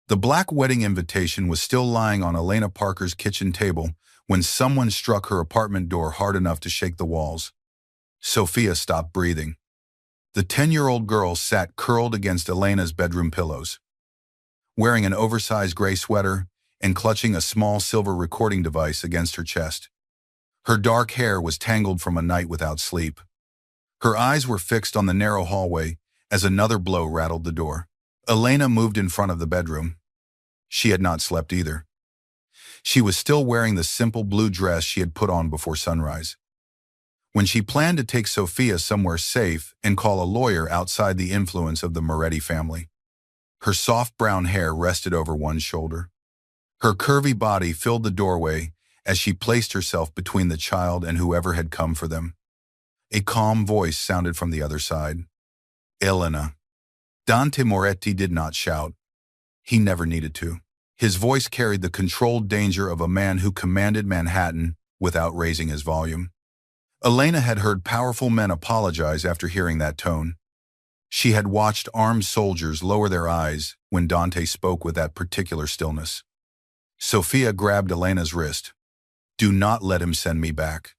The black wedding invitation was still lying on Elena Parker's kitchen table when someone struck her apartment door hard enough to shake the walls. Sophia stopped breathing. The 10-year-old girl sat curled against Elena's bedroom pillows, wearing an oversized gray sweater and clutching a small silver recording device against her chest. Her dark hair was tangled from a night without sleep. Her eyes were fixed on the narrow hallway as another blow rattled the door. Elena moved in front of the bedroom. She had not slept either. She was still wearing the simple blue dress she had put on before sunrise. When she planned to take Sophia somewhere safe and call a lawyer outside the influence of the Moretti family. Her soft brown hair rested over one shoulder. Her curvy body filled the doorway as she placed herself between the child and whoever had come for them. A calm voice sounded from the other side. Elena. Dante Moretti did not shout. He never needed to. His voice carried the controlled danger of a man who commanded Manhattan without raising his volume. Elena had heard powerful men apologize after hearing that tone. She had watched armed soldiers lower their eyes when Dante spoke with that particular stillness. Sophia grabbed Elena's wrist. Do not let him send me back.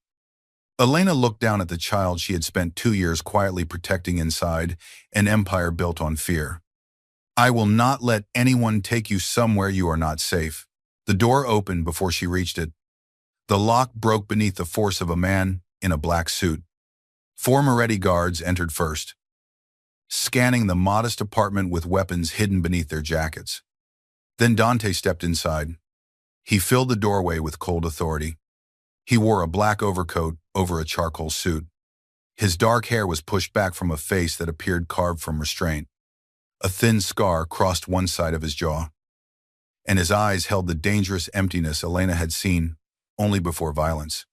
Elena looked down at the child she had spent 2 years quietly protecting inside an empire built on fear. I will not let anyone take you somewhere you are not safe. The door opened before she reached it. The lock broke beneath the force of a man in a black suit. 4 Moretti guards entered first, scanning the modest apartment with weapons hidden beneath their jackets. Then Dante stepped inside. He filled the doorway with cold authority. He wore a black overcoat over a charcoal suit. His dark hair was pushed back from a face that appeared carved from restraint. A thin scar crossed one side of his jaw, and his eyes held the dangerous emptiness Elena had seen only before violence.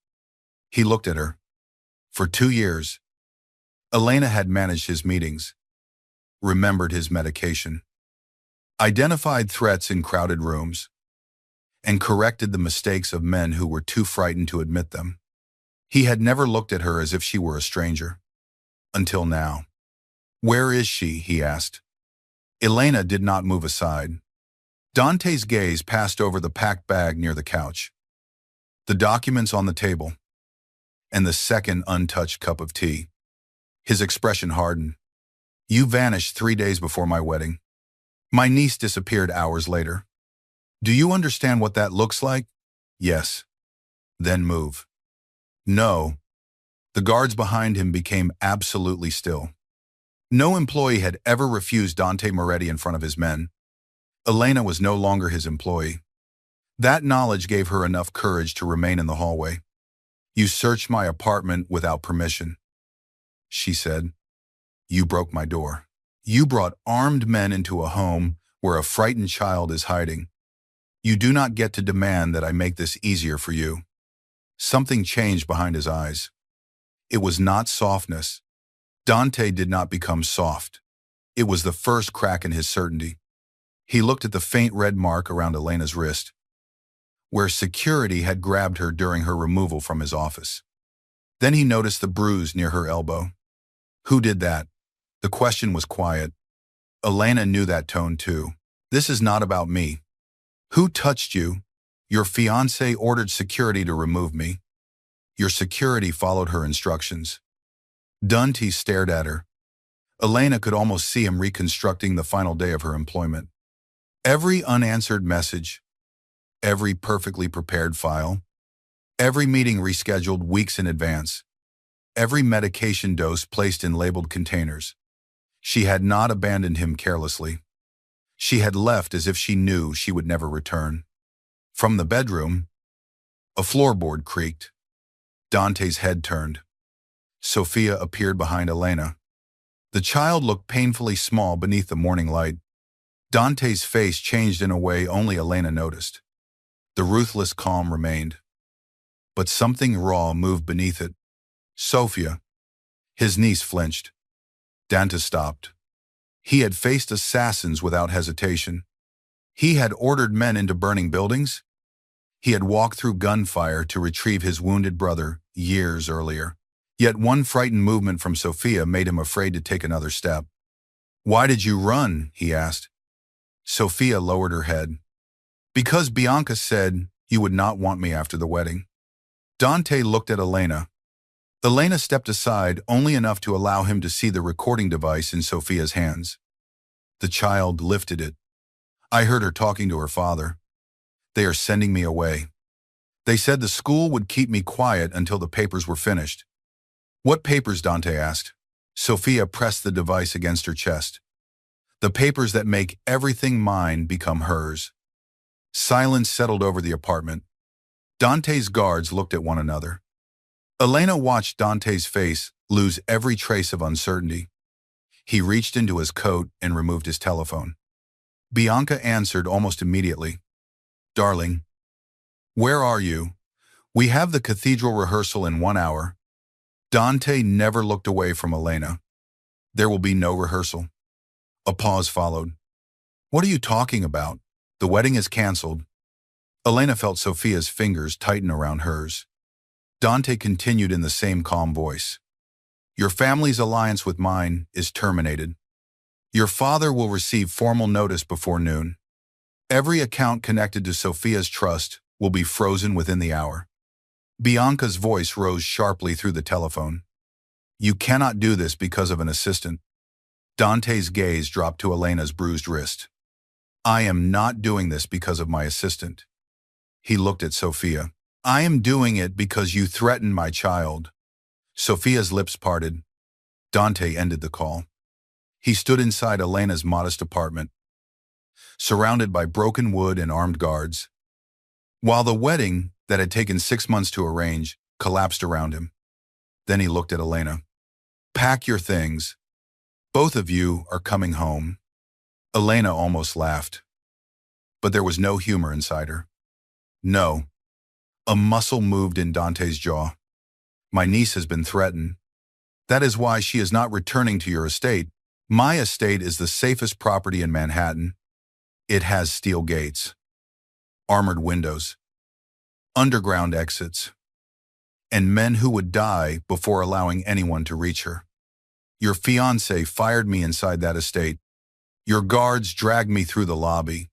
He looked at her. For 2 years, Elena had managed his meetings, remembered his medication, identified threats in crowded rooms, and corrected the mistakes of men who were too frightened to admit them. He had never looked at her as if she were a stranger. Until now. Where is she? He asked. Elena did not move aside. Dante's gaze passed over the packed bag near the couch, the documents on the table, and the second untouched cup of tea. His expression hardened. You vanished 3 days before my wedding. My niece disappeared hours later. Do you understand what that looks like? Yes. Then move. No. The guards behind him became absolutely still. No employee had ever refused Dante Moretti in front of his men. Elena was no longer his employee. That knowledge gave her enough courage to remain in the hallway. You searched my apartment without permission, she said. You broke my door. You brought armed men into a home where a frightened child is hiding. You do not get to demand that I make this easier for you. Something changed behind his eyes. It was not softness. Dante did not become soft. It was the first crack in his certainty. He looked at the faint red mark around Elena's wrist, where security had grabbed her during her removal from his office. Then he noticed the bruise near her elbow. Who did that? The question was quiet. Elena knew that tone too. This is not about me. Who touched you? Your fiancé ordered security to remove me. Your security followed her instructions. Dante stared at her. Elena could almost see him reconstructing the final day of her employment. Every unanswered message, every perfectly prepared file, every meeting rescheduled weeks in advance, every medication dose placed in labeled containers. She had not abandoned him carelessly. She had left as if she knew she would never return. From the bedroom, a floorboard creaked. Dante's head turned. Sophia appeared behind Elena. The child looked painfully small beneath the morning light. Dante's face changed in a way only Elena noticed. The ruthless calm remained. But something raw moved beneath it. Sophia. His niece flinched. Dante stopped. He had faced assassins without hesitation. He had ordered men into burning buildings. He had walked through gunfire to retrieve his wounded brother years earlier. Yet one frightened movement from Sophia made him afraid to take another step. Why did you run? He asked. Sophia lowered her head. Because Bianca said you would not want me after the wedding. Dante looked at Elena. Elena stepped aside only enough to allow him to see the recording device in Sophia's hands. The child lifted it. I heard her talking to her father. They are sending me away. They said the school would keep me quiet until the papers were finished. What papers? Dante asked. Sophia pressed the device against her chest. The papers that make everything mine become hers. Silence settled over the apartment. Dante's guards looked at one another. Elena watched Dante's face lose every trace of uncertainty. He reached into his coat and removed his telephone. Bianca answered almost immediately. Darling, where are you? We have the cathedral rehearsal in 1 hour. Dante never looked away from Elena. There will be no rehearsal. A pause followed. What are you talking about? The wedding is canceled. Elena felt Sophia's fingers tighten around hers. Dante continued in the same calm voice. Your family's alliance with mine is terminated. Your father will receive formal notice before noon. Every account connected to Sophia's trust will be frozen within the hour. Bianca's voice rose sharply through the telephone. You cannot do this because of an assistant. Dante's gaze dropped to Elena's bruised wrist. I am not doing this because of my assistant. He looked at Sophia. I am doing it because you threatened my child. Sophia's lips parted. Dante ended the call. He stood inside Elena's modest apartment, surrounded by broken wood and armed guards, while the wedding that had taken 6 months to arrange collapsed around him. Then he looked at Elena. Pack your things. Both of you are coming home. Elena almost laughed, but there was no humor inside her. No. A muscle moved in Dante's jaw. My niece has been threatened. That is why she is not returning to your estate. My estate is the safest property in Manhattan. It has steel gates, armored windows, underground exits, and men who would die before allowing anyone to reach her. Your fiancé fired me inside that estate. Your guards dragged me through the lobby.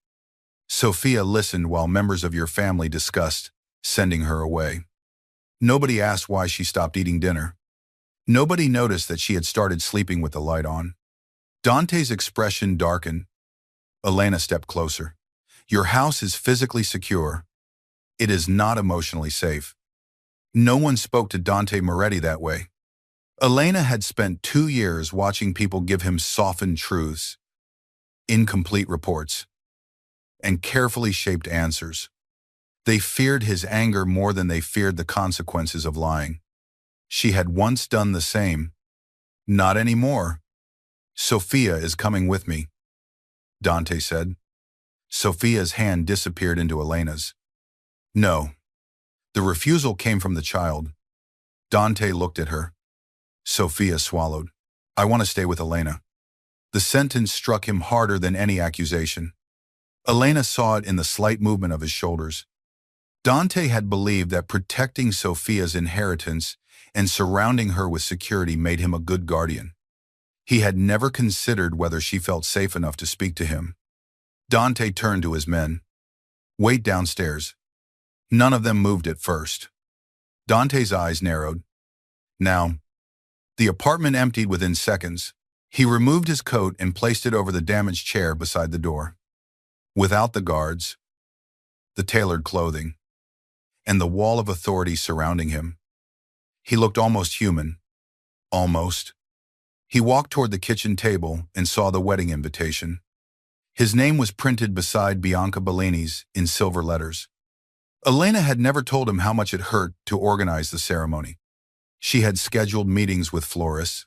Sophia listened while members of your family discussed sending her away. Nobody asked why she stopped eating dinner. Nobody noticed that she had started sleeping with the light on. Dante's expression darkened. Elena stepped closer. Your house is physically secure. It is not emotionally safe. No one spoke to Dante Moretti that way. Elena had spent 2 years watching people give him softened truths, incomplete reports, and carefully shaped answers. They feared his anger more than they feared the consequences of lying. She had once done the same. Not anymore. Sophia is coming with me, Dante said. Sophia's hand disappeared into Elena's. No. The refusal came from the child. Dante looked at her. Sophia swallowed. I want to stay with Elena. The sentence struck him harder than any accusation. Elena saw it in the slight movement of his shoulders. Dante had believed that protecting Sophia's inheritance and surrounding her with security made him a good guardian. He had never considered whether she felt safe enough to speak to him. Dante turned to his men. Wait downstairs. None of them moved at first. Dante's eyes narrowed. Now. The apartment emptied within seconds. He removed his coat and placed it over the damaged chair beside the door. Without the guards, the tailored clothing, and the wall of authority surrounding him, he looked almost human. Almost. He walked toward the kitchen table and saw the wedding invitation. His name was printed beside Bianca Bellini's in silver letters. Elena had never told him how much it hurt to organize the ceremony. She had scheduled meetings with florists,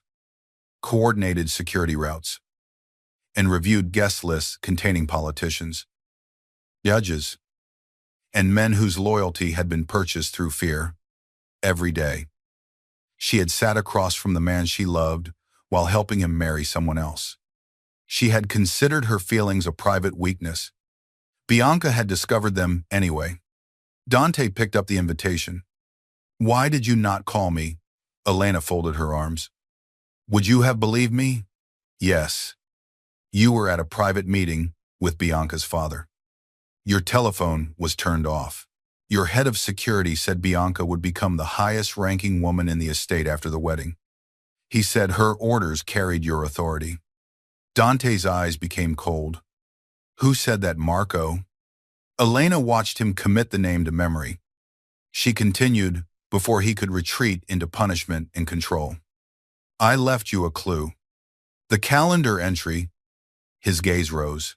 coordinated security routes, and reviewed guest lists containing politicians, judges, and men whose loyalty had been purchased through fear. Every day, she had sat across from the man she loved while helping him marry someone else. She had considered her feelings a private weakness. Bianca had discovered them anyway. Dante picked up the invitation. Why did you not call me? Elena folded her arms. Would you have believed me? Yes. You were at a private meeting with Bianca's father. Your telephone was turned off. Your head of security said Bianca would become the highest-ranking woman in the estate after the wedding. He said her orders carried your authority. Dante's eyes became cold. Who said that, Marco? Elena watched him commit the name to memory. She continued before he could retreat into punishment and control. I left you a clue. The calendar entry. His gaze rose.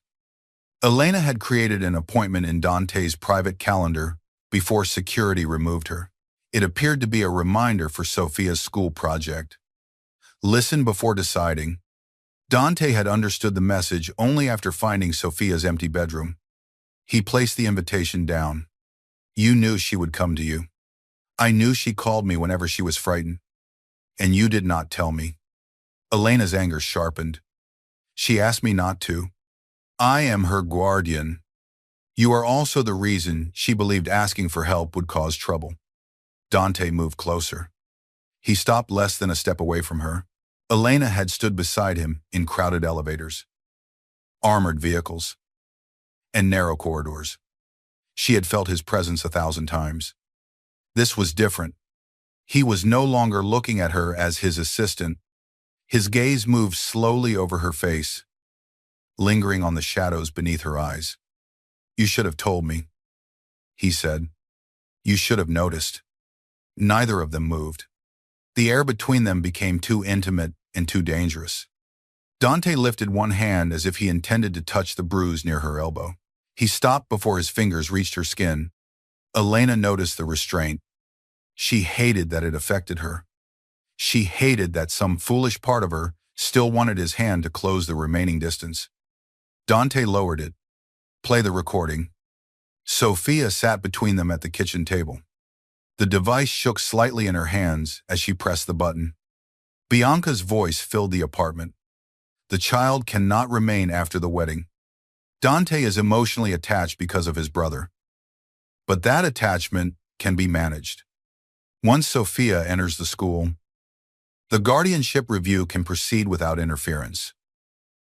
Elena had created an appointment in Dante's private calendar before security removed her. It appeared to be a reminder for Sophia's school project. Listen before deciding. Dante had understood the message only after finding Sophia's empty bedroom. He placed the invitation down. You knew she would come to you. I knew she called me whenever she was frightened. And you did not tell me. Elena's anger sharpened. She asked me not to. I am her guardian. You are also the reason she believed asking for help would cause trouble. Dante moved closer. He stopped less than a step away from her. Elena had stood beside him in crowded elevators, armored vehicles, and narrow corridors. She had felt his presence 1,000 times. This was different. He was no longer looking at her as his assistant. His gaze moved slowly over her face, lingering on the shadows beneath her eyes. You should have told me, he said. You should have noticed. Neither of them moved. The air between them became too intimate and too dangerous. Dante lifted one hand as if he intended to touch the bruise near her elbow. He stopped before his fingers reached her skin. Elena noticed the restraint. She hated that it affected her. She hated that some foolish part of her still wanted his hand to close the remaining distance. Dante lowered it. Play the recording. Sophia sat between them at the kitchen table. The device shook slightly in her hands as she pressed the button. Bianca's voice filled the apartment. The child cannot remain after the wedding. Dante is emotionally attached because of his brother. But that attachment can be managed. Once Sophia enters the school, the guardianship review can proceed without interference.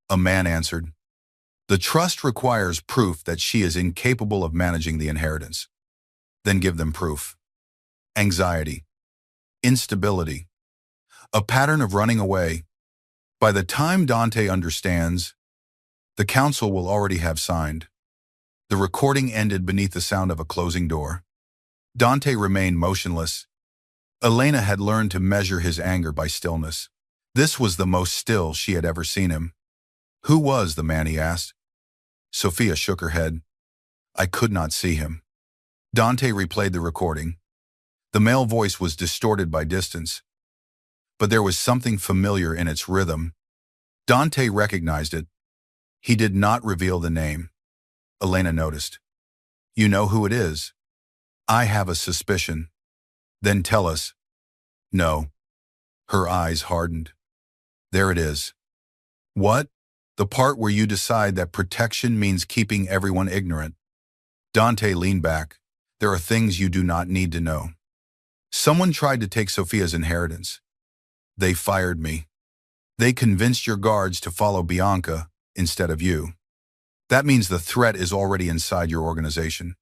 A man answered. The trust requires proof that she is incapable of managing the inheritance. Then give them proof. Anxiety, instability, a pattern of running away. By the time Dante understands, the council will already have signed. The recording ended beneath the sound of a closing door. Dante remained motionless. Elena had learned to measure his anger by stillness. This was the most still she had ever seen him. Who was the man, he asked. Sophia shook her head. I could not see him. Dante replayed the recording. The male voice was distorted by distance, but there was something familiar in its rhythm. Dante recognized it. He did not reveal the name. Elena noticed. You know who it is? I have a suspicion. Then tell us. No. Her eyes hardened. There it is. What? The part where you decide that protection means keeping everyone ignorant. Dante leaned back. There are things you do not need to know. Someone tried to take Sophia's inheritance. They fired me. They convinced your guards to follow Bianca instead of you. That means the threat is already inside your organization.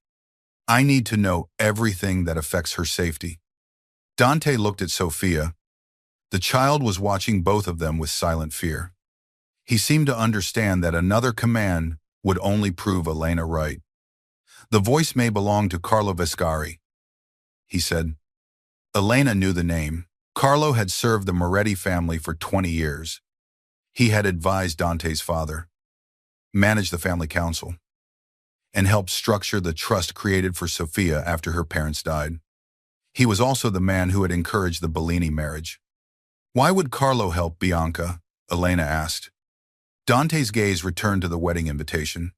I need to know everything that affects her safety. Dante looked at Sophia. The child was watching both of them with silent fear. He seemed to understand that another command would only prove Elena right. The voice may belong to Carlo Vescari, he said. Elena knew the name. Carlo had served the Moretti family for 20 years. He had advised Dante's father, managed the family council, and helped structure the trust created for Sophia after her parents died. He was also the man who had encouraged the Bellini marriage. Why would Carlo help Bianca? Elena asked. Dante's gaze returned to the wedding invitation.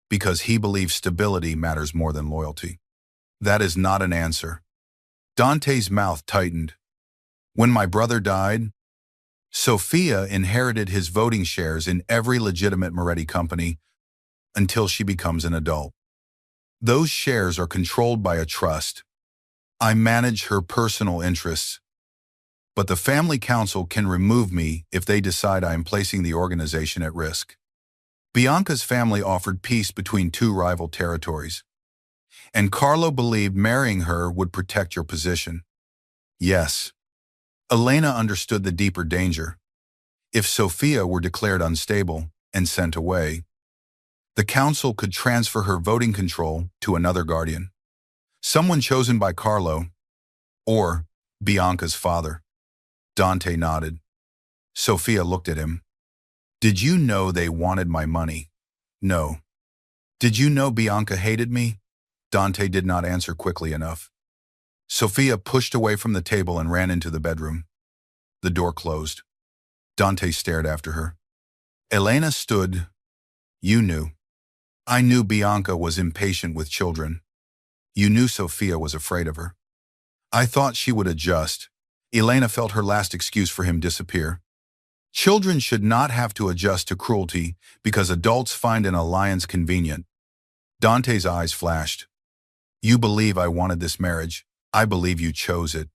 Because he believes stability matters more than loyalty. That is not an answer. Dante's mouth tightened. When my brother died, Sophia inherited his voting shares in every legitimate Moretti company until she becomes an adult. Those shares are controlled by a trust. I manage her personal interests, but the family council can remove me if they decide I am placing the organization at risk. Bianca's family offered peace between two rival territories, and Carlo believed marrying her would protect your position. Yes. Elena understood the deeper danger. If Sofia were declared unstable and sent away, the council could transfer her voting control to another guardian, someone chosen by Carlo or Bianca's father. Dante nodded. Sofia looked at him. Did you know they wanted my money? No. Did you know Bianca hated me? Dante did not answer quickly enough. Sofia pushed away from the table and ran into the bedroom. The door closed. Dante stared after her. Elena stood. You knew. I knew Bianca was impatient with children. You knew Sofia was afraid of her. I thought she would adjust. Elena felt her last excuse for him disappear. Children should not have to adjust to cruelty because adults find an alliance convenient. Dante's eyes flashed. You believe I wanted this marriage. I believe you chose it.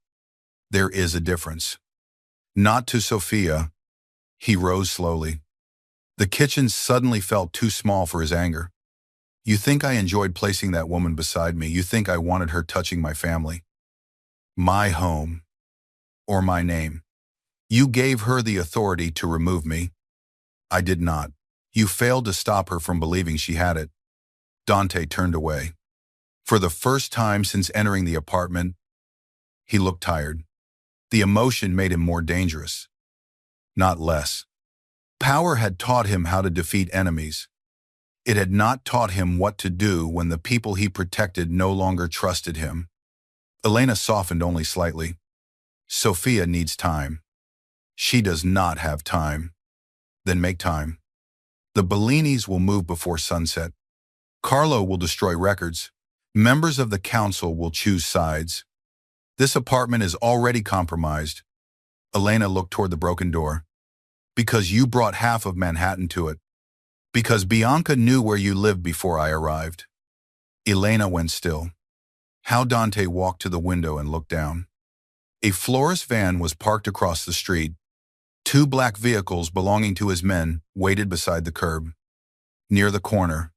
There is a difference. Not to Sofia. He rose slowly. The kitchen suddenly felt too small for his anger. You think I enjoyed placing that woman beside me. You think I wanted her touching my family, my home, or my name. You gave her the authority to remove me. I did not. You failed to stop her from believing she had it. Dante turned away. For the first time since entering the apartment, he looked tired. The emotion made him more dangerous, not less. Power had taught him how to defeat enemies. It had not taught him what to do when the people he protected no longer trusted him. Elena softened only slightly. Sofia needs time. She does not have time. Then make time. The Bellinis will move before sunset. Carlo will destroy records. Members of the council will choose sides. This apartment is already compromised. Elena looked toward the broken door. Because you brought half of Manhattan to it. Because Bianca knew where you lived before I arrived. Elena went still. How Dante walked to the window and looked down. A florist van was parked across the street. Two black vehicles belonging to his men waited beside the curb. Near the corner,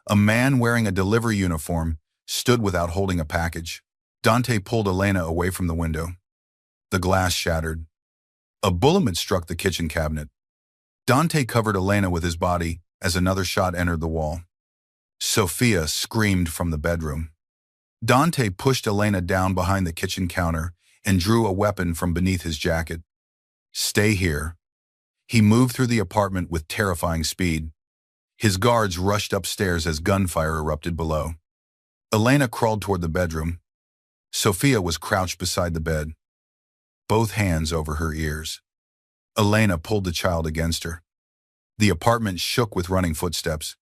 a man wearing a delivery uniform stood without holding a package. Dante pulled Elena away from the window. The glass shattered. A bullet struck the kitchen cabinet. Dante covered Elena with his body as another shot entered the wall. Sofia screamed from the bedroom. Dante pushed Elena down behind the kitchen counter and drew a weapon from beneath his jacket. Stay here. He moved through the apartment with terrifying speed. His guards rushed upstairs as gunfire erupted below. Elena crawled toward the bedroom. Sofia was crouched beside the bed, both hands over her ears. Elena pulled the child against her. The apartment shook with running footsteps.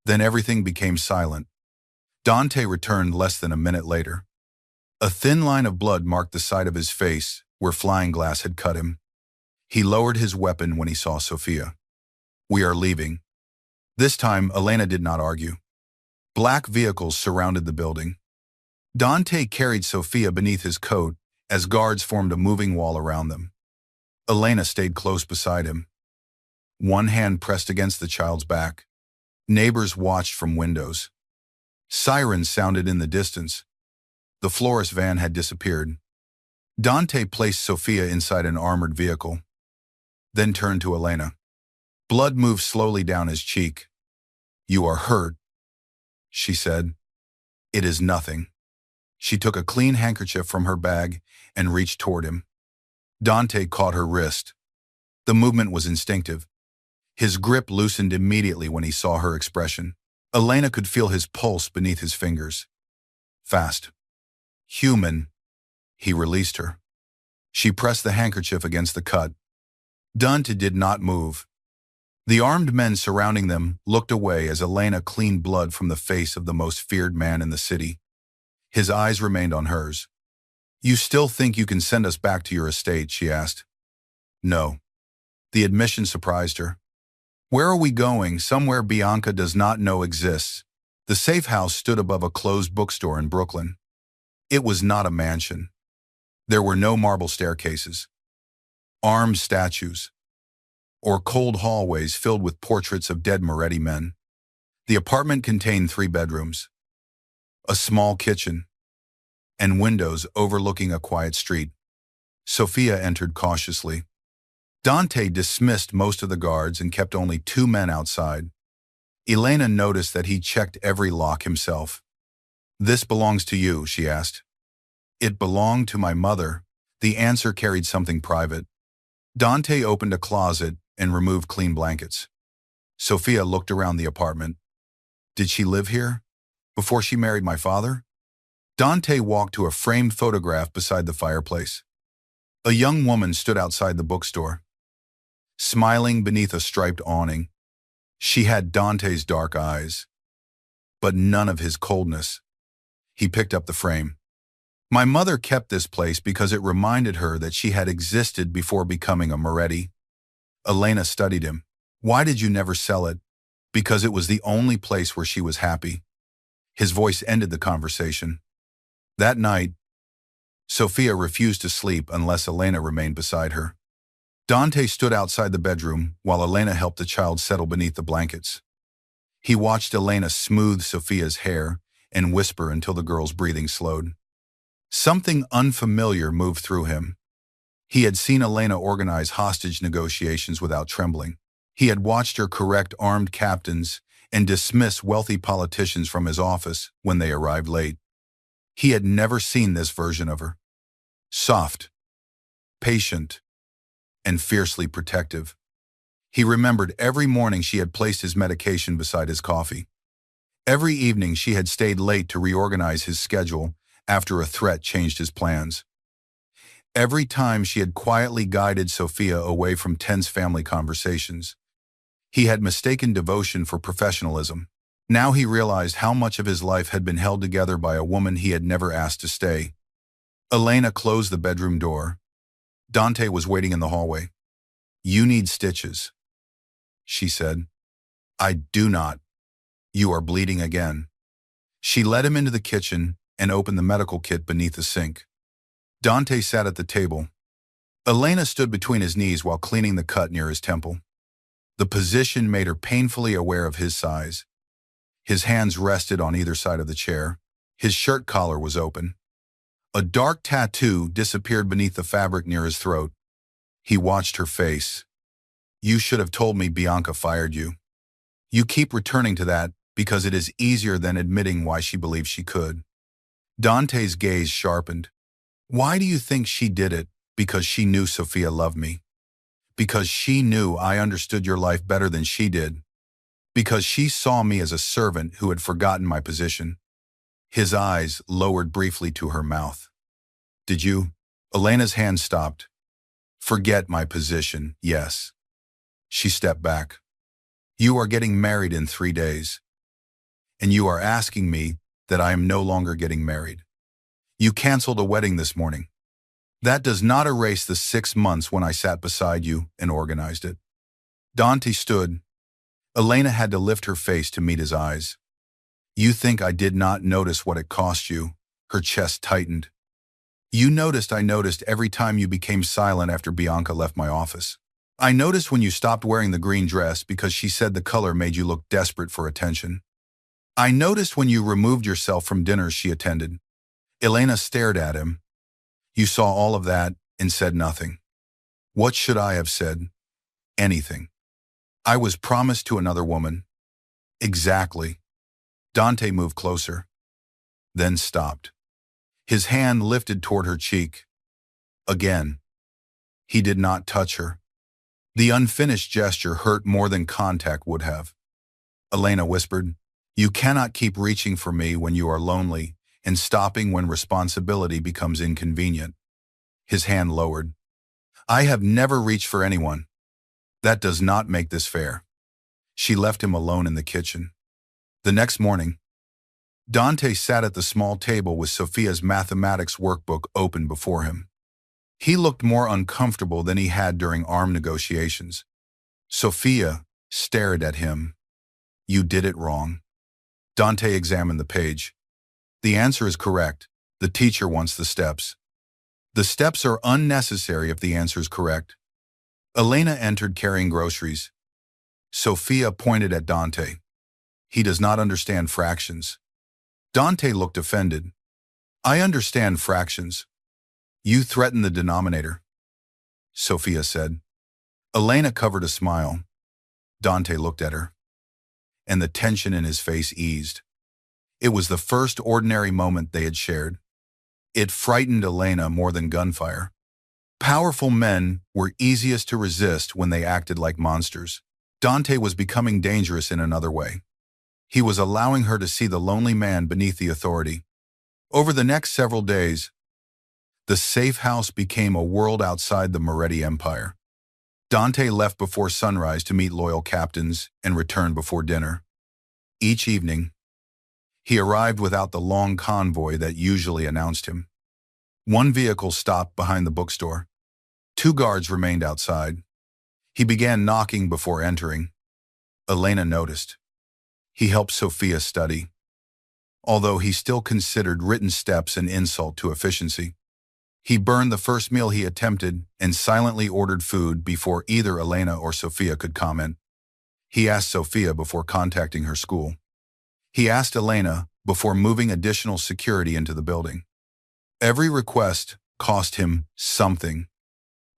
Then everything became silent. Dante returned less than a minute later. A thin line of blood marked the side of his face where flying glass had cut him. He lowered his weapon when he saw Sofia. We are leaving. This time, Elena did not argue. Black vehicles surrounded the building. Dante carried Sofia beneath his coat as guards formed a moving wall around them. Elena stayed close beside him. One hand pressed against the child's back. Neighbors watched from windows. Sirens sounded in the distance. The florist van had disappeared. Dante placed Sofia inside an armored vehicle, then turned to Elena. Blood moved slowly down his cheek. You are hurt, she said. It is nothing. She took a clean handkerchief from her bag and reached toward him. Dante caught her wrist. The movement was instinctive. His grip loosened immediately when he saw her expression. Elena could feel his pulse beneath his fingers. Fast. Human. He released her. She pressed the handkerchief against the cut. Dante did not move. The armed men surrounding them looked away as Elena cleaned blood from the face of the most feared man in the city. His eyes remained on hers. You still think you can send us back to your estate, she asked. No. The admission surprised her. Where are we going? Somewhere Bianca does not know exists. The safe house stood above a closed bookstore in Brooklyn. It was not a mansion. There were no marble staircases. Armed statues. or cold hallways filled with portraits of dead Moretti men. The apartment contained 3 bedrooms, a small kitchen, and windows overlooking a quiet street. Sophia entered cautiously. Dante dismissed most of the guards and kept only 2 men outside. Elena noticed that he checked every lock himself. "This belongs to you?" she asked. "It belonged to my mother." The answer carried something private. Dante opened a closet and removed clean blankets. Sophia looked around the apartment. "Did she live here before she married my father?" Dante walked to a framed photograph beside the fireplace. A young woman stood outside the bookstore, smiling beneath a striped awning. She had Dante's dark eyes, but none of his coldness. He picked up the frame. "My mother kept this place because it reminded her that she had existed before becoming a Moretti." Elena studied him. "Why did you never sell it?" "Because it was the only place where she was happy." His voice ended the conversation. That night, Sophia refused to sleep unless Elena remained beside her. Dante stood outside the bedroom while Elena helped the child settle beneath the blankets. He watched Elena smooth Sophia's hair and whisper until the girl's breathing slowed. Something unfamiliar moved through him. He had seen Elena organize hostage negotiations without trembling. He had watched her correct armed captains and dismiss wealthy politicians from his office when they arrived late. He had never seen this version of her. Soft, patient, and fiercely protective. He remembered every morning she had placed his medication beside his coffee. Every evening she had stayed late to reorganize his schedule after a threat changed his plans. Every time she had quietly guided Sophia away from tense family conversations. He had mistaken devotion for professionalism. Now he realized how much of his life had been held together by a woman he had never asked to stay. Elena closed the bedroom door. Dante was waiting in the hallway. "You need stitches," she said. "I do not. You are bleeding again." She led him into the kitchen and opened the medical kit beneath the sink. Dante sat at the table. Elena stood between his knees while cleaning the cut near his temple. The position made her painfully aware of his size. His hands rested on either side of the chair. His shirt collar was open. A dark tattoo disappeared beneath the fabric near his throat. He watched her face. "You should have told me Bianca fired you. You keep returning to that because it is easier than admitting why she believed she could." Dante's gaze sharpened. "Why do you think she did it?" "Because she knew Sophia loved me. Because she knew I understood your life better than she did. Because she saw me as a servant who had forgotten my position." His eyes lowered briefly to her mouth. "Did you?" Elena's hand stopped. "Forget my position, yes." She stepped back. "You are getting married in 3 days. And you are asking me that I am no longer getting married. You canceled a wedding this morning. That does not erase the 6 months when I sat beside you and organized it." Dante stood. Elena had to lift her face to meet his eyes. "You think I did not notice what it cost you?" Her chest tightened. "You noticed I noticed every time you became silent after Bianca left my office. I noticed when you stopped wearing the green dress because she said the color made you look desperate for attention. I noticed when you removed yourself from dinners she attended." Elena stared at him. "You saw all of that and said nothing." "What should I have said?" "Anything. I was promised to another woman." "Exactly." Dante moved closer, then stopped. His hand lifted toward her cheek. Again. He did not touch her. The unfinished gesture hurt more than contact would have. Elena whispered, "You cannot keep reaching for me when you are lonely and stopping when responsibility becomes inconvenient." His hand lowered. "I have never reached for anyone. That does not make this fair." She left him alone in the kitchen. The next morning, Dante sat at the small table with Sophia's mathematics workbook open before him. He looked more uncomfortable than he had during armed negotiations. Sophia stared at him. "You did it wrong." Dante examined the page. "The answer is correct. The teacher wants the steps." "The steps are unnecessary if the answer is correct." Elena entered carrying groceries. Sophia pointed at Dante. He does not understand fractions. Dante looked offended. I understand fractions. You threaten the denominator, Sophia said. Elena covered a smile. Dante looked at her, and the tension in his face eased. It was the first ordinary moment they had shared. It frightened Elena more than gunfire. Powerful men were easiest to resist when they acted like monsters. Dante was becoming dangerous in another way. He was allowing her to see the lonely man beneath the authority. Over the next several days, the safe house became a world outside the Moretti Empire. Dante left before sunrise to meet loyal captains and returned before dinner. Each evening, he arrived without the long convoy that usually announced him. One vehicle stopped behind the bookstore. 2 guards remained outside. He began knocking before entering. Elena noticed. He helped Sophia study, although he still considered written steps an insult to efficiency. He burned the first meal he attempted and silently ordered food before either Elena or Sophia could comment. He asked Sophia before contacting her school. He asked Elena before moving additional security into the building. Every request cost him something.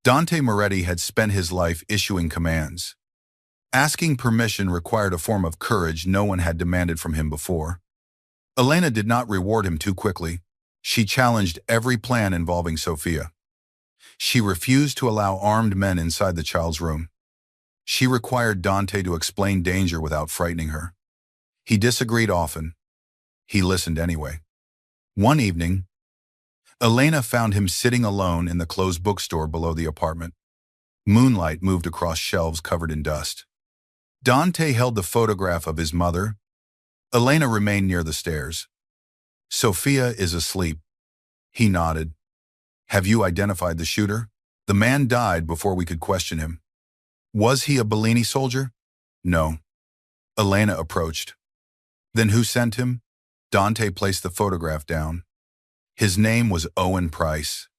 Dante Moretti had spent his life issuing commands. Asking permission required a form of courage no one had demanded from him before. Elena did not reward him too quickly. She challenged every plan involving Sophia. She refused to allow armed men inside the child's room. She required Dante to explain danger without frightening her. He disagreed often. He listened anyway. One evening, Elena found him sitting alone in the closed bookstore below the apartment. Moonlight moved across shelves covered in dust. Dante held the photograph of his mother. Elena remained near the stairs. Sophia is asleep. He nodded. Have you identified the shooter? The man died before we could question him. Was he a Bellini soldier? No. Elena approached. Then who sent him? Dante placed the photograph down. His name was Owen Price.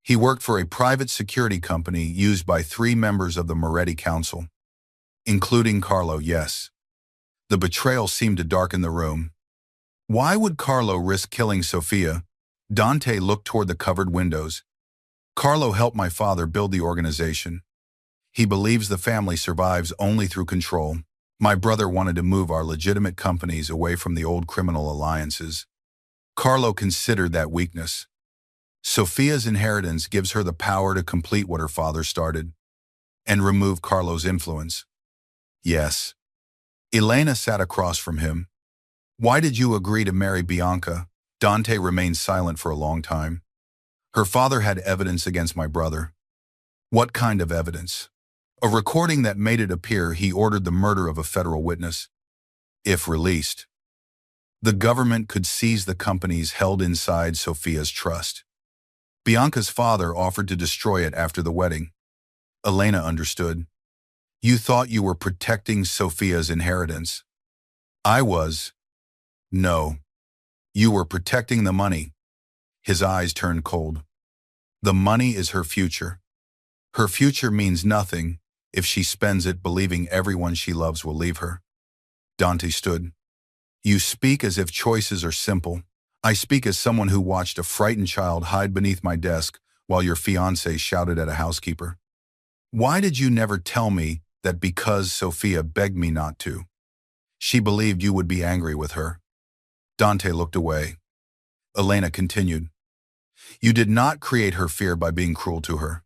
He worked for a private security company used by 3 members of the Moretti Council, including Carlo, yes. The betrayal seemed to darken the room. Why would Carlo risk killing Sophia? Dante looked toward the covered windows. Carlo helped my father build the organization. He believes the family survives only through control. My brother wanted to move our legitimate companies away from the old criminal alliances. Carlo considered that weakness. Sophia's inheritance gives her the power to complete what her father started and remove Carlo's influence. Yes. Elena sat across from him. Why did you agree to marry Bianca? Dante remained silent for a long time. Her father had evidence against my brother. What kind of evidence? A recording that made it appear he ordered the murder of a federal witness. If released, the government could seize the companies held inside Sophia's trust. Bianca's father offered to destroy it after the wedding. Elena understood. You thought you were protecting Sophia's inheritance. I was. No. You were protecting the money. His eyes turned cold. The money is her future. Her future means nothing if she spends it believing everyone she loves will leave her. Dante stood. You speak as if choices are simple. I speak as someone who watched a frightened child hide beneath my desk while your fiancé shouted at a housekeeper. Why did you never tell me that because Sophia begged me not to? She believed you would be angry with her. Dante looked away. Elena continued. You did not create her fear by being cruel to her.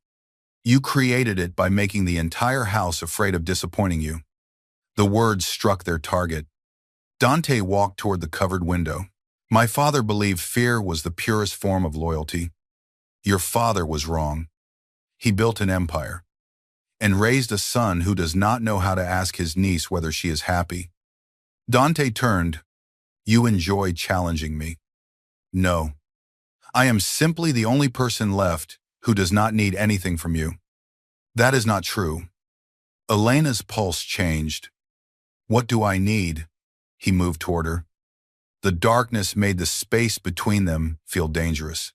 You created it by making the entire house afraid of disappointing you. The words struck their target. Dante walked toward the covered window. My father believed fear was the purest form of loyalty. Your father was wrong. He built an empire and raised a son who does not know how to ask his niece whether she is happy. Dante turned. You enjoy challenging me. No. I am simply the only person left who does not need anything from you. That is not true. Elena's pulse changed. What do I need? He moved toward her. The darkness made the space between them feel dangerous.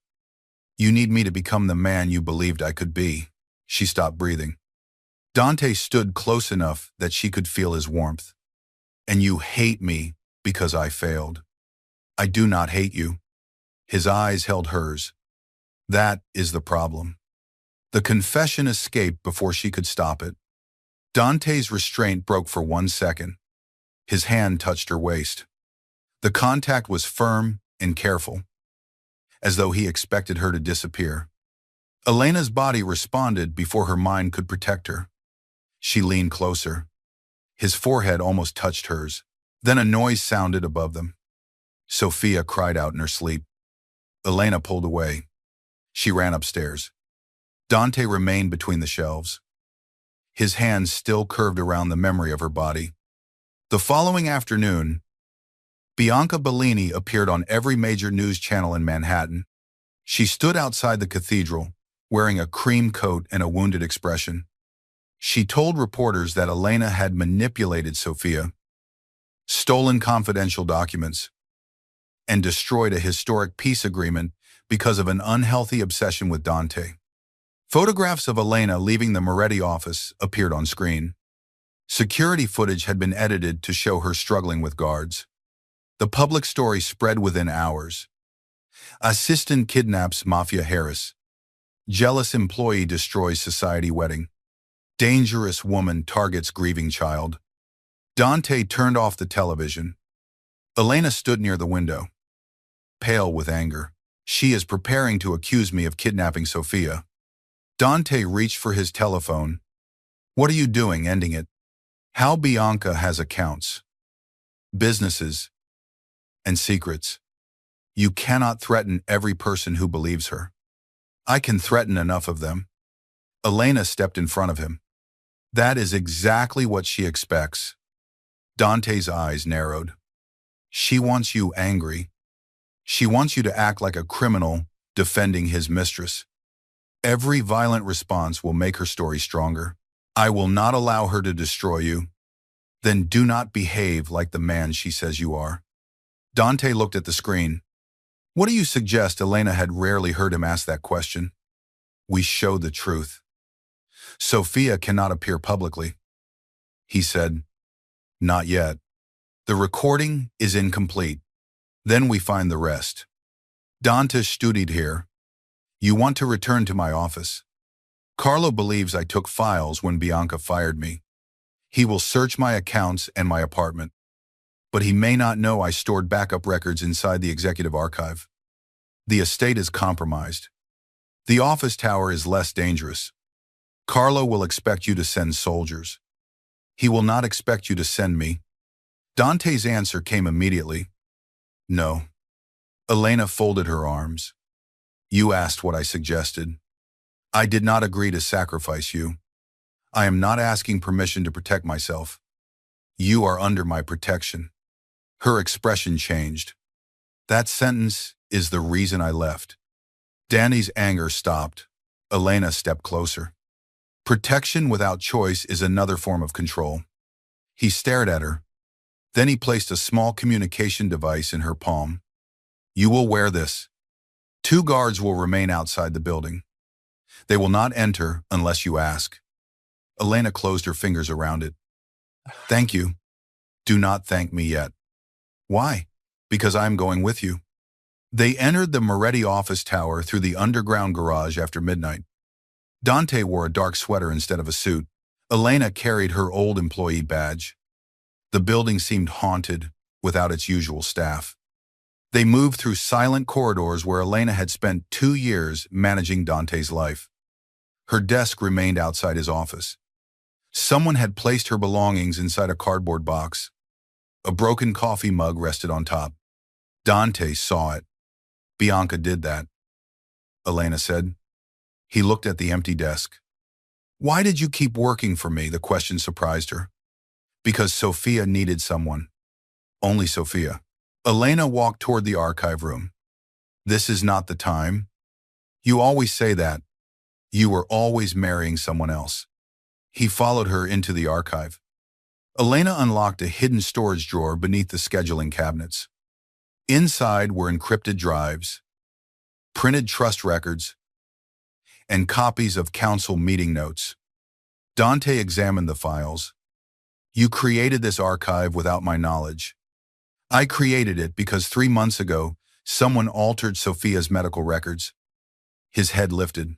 You need me to become the man you believed I could be. She stopped breathing. Dante stood close enough that she could feel his warmth. And you hate me because I failed. I do not hate you. His eyes held hers. That is the problem. The confession escaped before she could stop it. Dante's restraint broke for 1 second. His hand touched her waist. The contact was firm and careful, as though he expected her to disappear. Elena's body responded before her mind could protect her. She leaned closer. His forehead almost touched hers. Then a noise sounded above them. Sophia cried out in her sleep. Elena pulled away. She ran upstairs. Dante remained between the shelves. His hands still curved around the memory of her body. The following afternoon, Bianca Bellini appeared on every major news channel in Manhattan. She stood outside the cathedral, wearing a cream coat and a wounded expression. She told reporters that Elena had manipulated Sophia, stolen confidential documents, and destroyed a historic peace agreement because of an unhealthy obsession with Dante. Photographs of Elena leaving the Moretti office appeared on screen. Security footage had been edited to show her struggling with guards. The public story spread within hours. Assistant kidnaps Mafia Harris. Jealous employee destroys society wedding. Dangerous woman targets grieving child. Dante turned off the television. Elena stood near the window, pale with anger. She is preparing to accuse me of kidnapping Sophia. Dante reached for his telephone. What are you doing, ending it? How Bianca has accounts, businesses, and secrets. You cannot threaten every person who believes her. I can threaten enough of them. Elena stepped in front of him. That is exactly what she expects. Dante's eyes narrowed. She wants you angry. She wants you to act like a criminal defending his mistress. Every violent response will make her story stronger. I will not allow her to destroy you. Then do not behave like the man she says you are. Dante looked at the screen. What do you suggest? Elena had rarely heard him ask that question. We show the truth. Sophia cannot appear publicly. He said, not yet. The recording is incomplete. Then we find the rest. Dante studied here. You want to return to my office. Carlo believes I took files when Bianca fired me. He will search my accounts and my apartment. But he may not know I stored backup records inside the executive archive. The estate is compromised. The office tower is less dangerous. Carlo will expect you to send soldiers. He will not expect you to send me. Dante's answer came immediately. No. Elena folded her arms. You asked what I suggested. I did not agree to sacrifice you. I am not asking permission to protect myself. You are under my protection. Her expression changed. That sentence is the reason I left. Danny's anger stopped. Elena stepped closer. Protection without choice is another form of control. He stared at her. Then he placed a small communication device in her palm. You will wear this. 2 guards will remain outside the building. They will not enter unless you ask. Elena closed her fingers around it. Thank you. Do not thank me yet. Why? Because I am going with you. They entered the Moretti office tower through the underground garage after midnight. Dante wore a dark sweater instead of a suit. Elena carried her old employee badge. The building seemed haunted without its usual staff. They moved through silent corridors where Elena had spent 2 years managing Dante's life. Her desk remained outside his office. Someone had placed her belongings inside a cardboard box. A broken coffee mug rested on top. Dante saw it. Bianca did that, Elena said. He looked at the empty desk. Why did you keep working for me? The question surprised her. Because Sophia needed someone. Only Sophia. Elena walked toward the archive room. This is not the time. You always say that. You were always marrying someone else. He followed her into the archive. Elena unlocked a hidden storage drawer beneath the scheduling cabinets. Inside were encrypted drives, printed trust records, and copies of council meeting notes. Dante examined the files. You created this archive without my knowledge. I created it because 3 months ago, someone altered Sophia's medical records. His head lifted.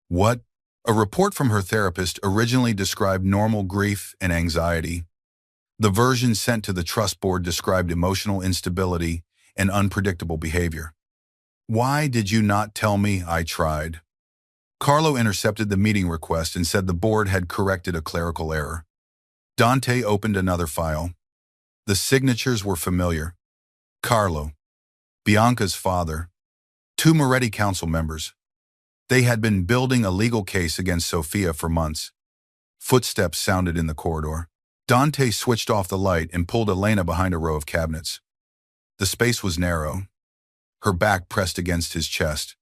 What? A report from her therapist originally described normal grief and anxiety. The version sent to the trust board described emotional instability and unpredictable behavior. Why did you not tell me? I tried. Carlo intercepted the meeting request and said the board had corrected a clerical error. Dante opened another file. The signatures were familiar. Carlo, Bianca's father, 2 Moretti council members. They had been building a legal case against Sophia for months. Footsteps sounded in the corridor. Dante switched off the light and pulled Elena behind a row of cabinets. The space was narrow, her back pressed against his chest.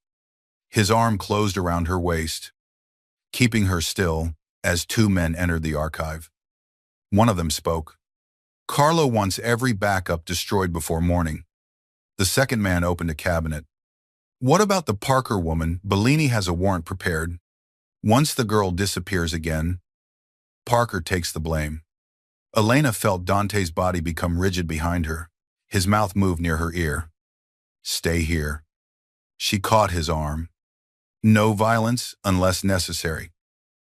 His arm closed around her waist, keeping her still as 2 men entered the archive. One of them spoke. Carlo wants every backup destroyed before morning. The second man opened a cabinet. What about the Parker woman? Bellini has a warrant prepared. Once the girl disappears again, Parker takes the blame. Elena felt Dante's body become rigid behind her. His mouth moved near her ear. Stay here. She caught his arm. No violence unless necessary.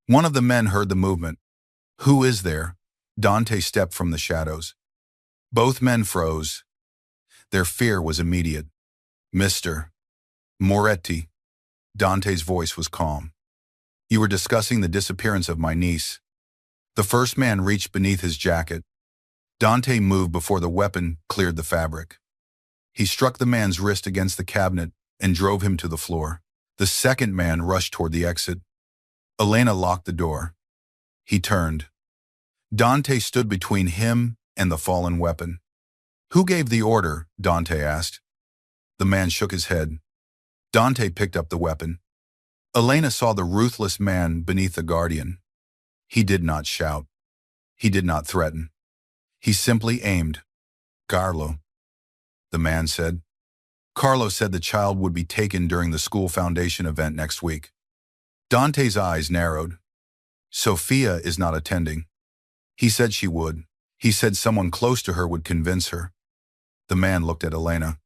One of the men heard the movement. Who is there? Dante stepped from the shadows. Both men froze. Their fear was immediate. Mr. Moretti. Dante's voice was calm. You were discussing the disappearance of my niece. The first man reached beneath his jacket. Dante moved before the weapon cleared the fabric. He struck the man's wrist against the cabinet and drove him to the floor. The second man rushed toward the exit. Elena locked the door. He turned. Dante stood between him and the fallen weapon. Who gave the order? Dante asked. The man shook his head. Dante picked up the weapon. Elena saw the ruthless man beneath the guardian. He did not shout. He did not threaten. He simply aimed. Carlo, the man said. Carlo said the child would be taken during the school foundation event next week. Dante's eyes narrowed. Sophia is not attending. He said she would. He said someone close to her would convince her. The man looked at Elena.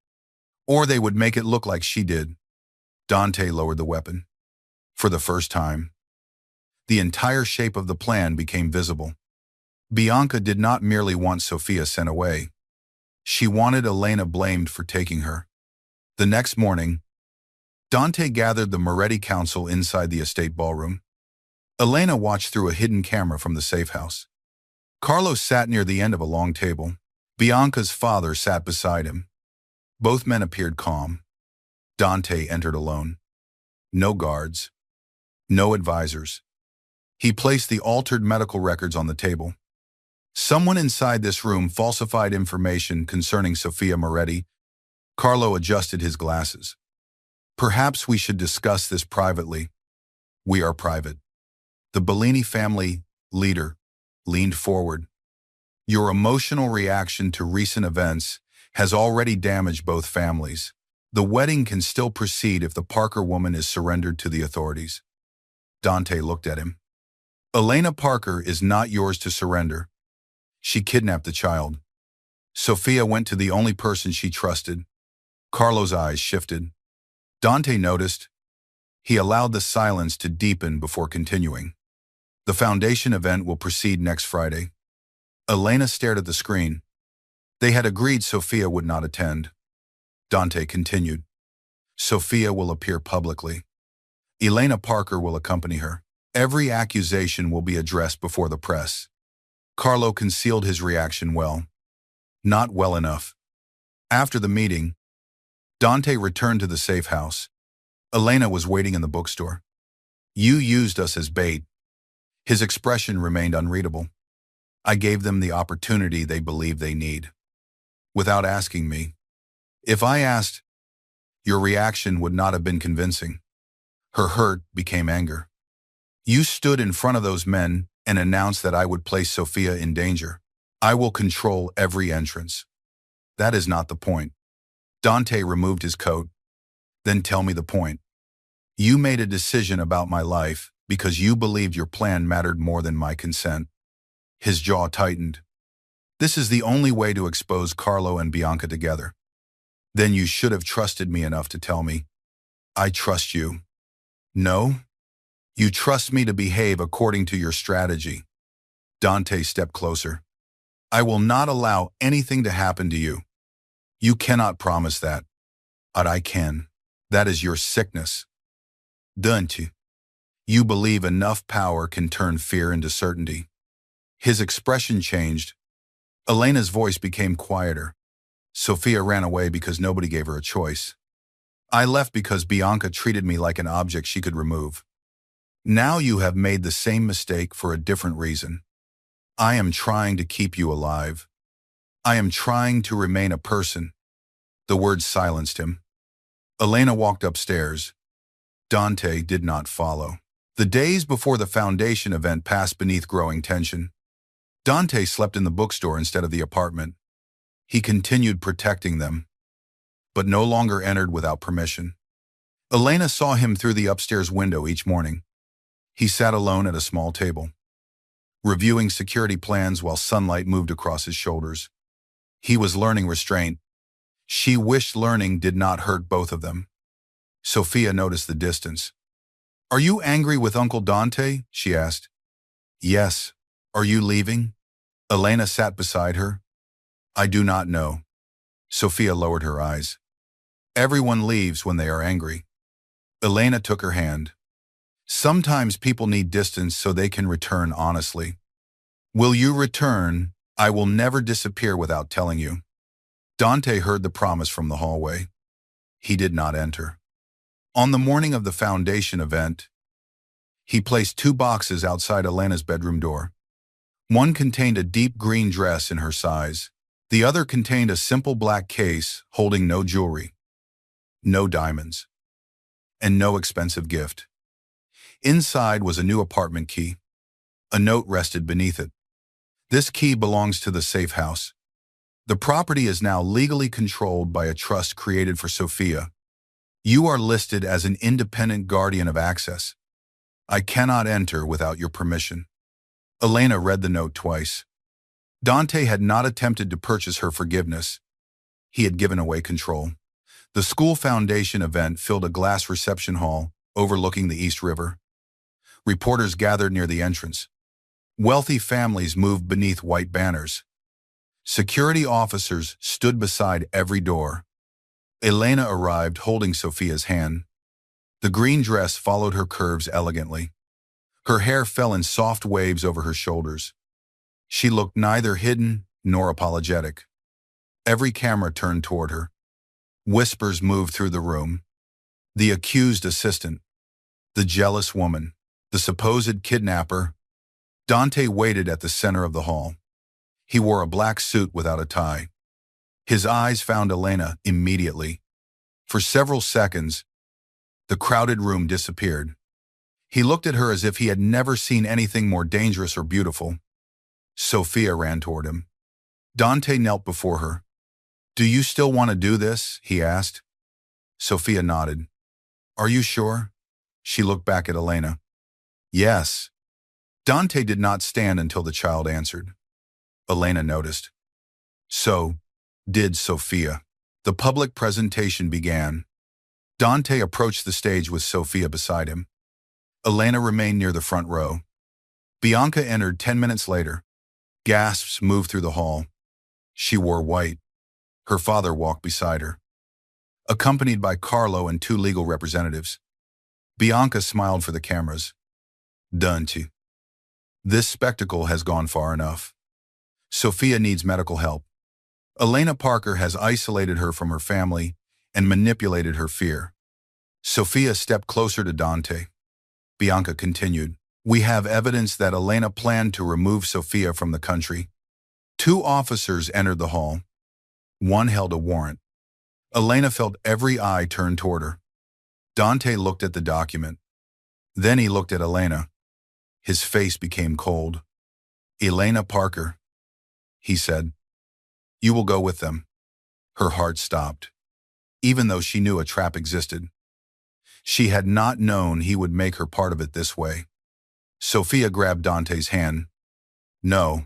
Or they would make it look like she did. Dante lowered the weapon. For the first time, the entire shape of the plan became visible. Bianca did not merely want Sophia sent away. She wanted Elena blamed for taking her. The next morning, Dante gathered the Moretti council inside the estate ballroom. Elena watched through a hidden camera from the safe house. Carlos sat near the end of a long table. Bianca's father sat beside him. Both men appeared calm. Dante entered alone. No guards. No advisors. He placed the altered medical records on the table. Someone inside this room falsified information concerning Sophia Moretti. Carlo adjusted his glasses. Perhaps we should discuss this privately. We are private. The Bellini family leader leaned forward. Your emotional reaction to recent events has already damaged both families. The wedding can still proceed if the Parker woman is surrendered to the authorities. Dante looked at him. Elena Parker is not yours to surrender. She kidnapped the child. Sophia went to the only person she trusted. Carlo's eyes shifted. Dante noticed. He allowed the silence to deepen before continuing. The foundation event will proceed next Friday. Elena stared at the screen. They had agreed Sophia would not attend. Dante continued. Sophia will appear publicly. Elena Parker will accompany her. Every accusation will be addressed before the press. Carlo concealed his reaction well. Not well enough. After the meeting, Dante returned to the safe house. Elena was waiting in the bookstore. You used us as bait. His expression remained unreadable. I gave them the opportunity they believe they need. Without asking me. If I asked, your reaction would not have been convincing. Her hurt became anger. You stood in front of those men and announced that I would place Sophia in danger. I will control every entrance. That is not the point. Dante removed his coat. Then tell me the point. You made a decision about my life because you believed your plan mattered more than my consent. His jaw tightened. This is the only way to expose Carlo and Bianca together. Then you should have trusted me enough to tell me. I trust you. No? You trust me to behave according to your strategy. Dante stepped closer. I will not allow anything to happen to you. You cannot promise that. But I can. That is your sickness. Dante. You believe enough power can turn fear into certainty. His expression changed. Elena's voice became quieter. Sofia ran away because nobody gave her a choice. I left because Bianca treated me like an object she could remove. Now you have made the same mistake for a different reason. I am trying to keep you alive. I am trying to remain a person. The words silenced him. Elena walked upstairs. Dante did not follow. The days before the foundation event passed beneath growing tension. Dante slept in the bookstore instead of the apartment. He continued protecting them, but no longer entered without permission. Elena saw him through the upstairs window each morning. He sat alone at a small table, reviewing security plans while sunlight moved across his shoulders. He was learning restraint. She wished learning did not hurt both of them. Sofia noticed the distance. Are you angry with Uncle Dante? She asked. Yes. Are you leaving? Elena sat beside her. I do not know. Sofia lowered her eyes. Everyone leaves when they are angry. Elena took her hand. Sometimes people need distance so they can return honestly. Will you return? I will never disappear without telling you. Dante heard the promise from the hallway. He did not enter. On the morning of the foundation event, he placed 2 boxes outside Elena's bedroom door. One contained a deep green dress in her size. The other contained a simple black case holding no jewelry, no diamonds, and no expensive gift. Inside was a new apartment key. A note rested beneath it. This key belongs to the safe house. The property is now legally controlled by a trust created for Sofia. You are listed as an independent guardian of access. I cannot enter without your permission. Elena read the note twice. Dante had not attempted to purchase her forgiveness. He had given away control. The school foundation event filled a glass reception hall overlooking the East River. Reporters gathered near the entrance. Wealthy families moved beneath white banners. Security officers stood beside every door. Elena arrived holding Sofia's hand. The green dress followed her curves elegantly. Her hair fell in soft waves over her shoulders. She looked neither hidden nor apologetic. Every camera turned toward her. Whispers moved through the room. The accused assistant, the jealous woman, the supposed kidnapper. Dante waited at the center of the hall. He wore a black suit without a tie. His eyes found Elena immediately. For several seconds, the crowded room disappeared. He looked at her as if he had never seen anything more dangerous or beautiful. Sofia ran toward him. Dante knelt before her. Do you still want to do this? He asked. Sofia nodded. Are you sure? She looked back at Elena. Yes. Dante did not stand until the child answered. Elena noticed. So did Sofia. The public presentation began. Dante approached the stage with Sofia beside him. Elena remained near the front row. Bianca entered 10 minutes later. Gasps moved through the hall. She wore white. Her father walked beside her, accompanied by Carlo and 2 legal representatives. Bianca smiled for the cameras. Dante. This spectacle has gone far enough. Sofia needs medical help. Elena Parker has isolated her from her family and manipulated her fear. Sofia stepped closer to Dante. Bianca continued. We have evidence that Elena planned to remove Sofia from the country. 2 officers entered the hall. One held a warrant. Elena felt every eye turn toward her. Dante looked at the document. Then he looked at Elena. His face became cold. Elena Parker, he said. You will go with them. Her heart stopped. Even though she knew a trap existed, she had not known he would make her part of it this way. Sophia grabbed Dante's hand. No.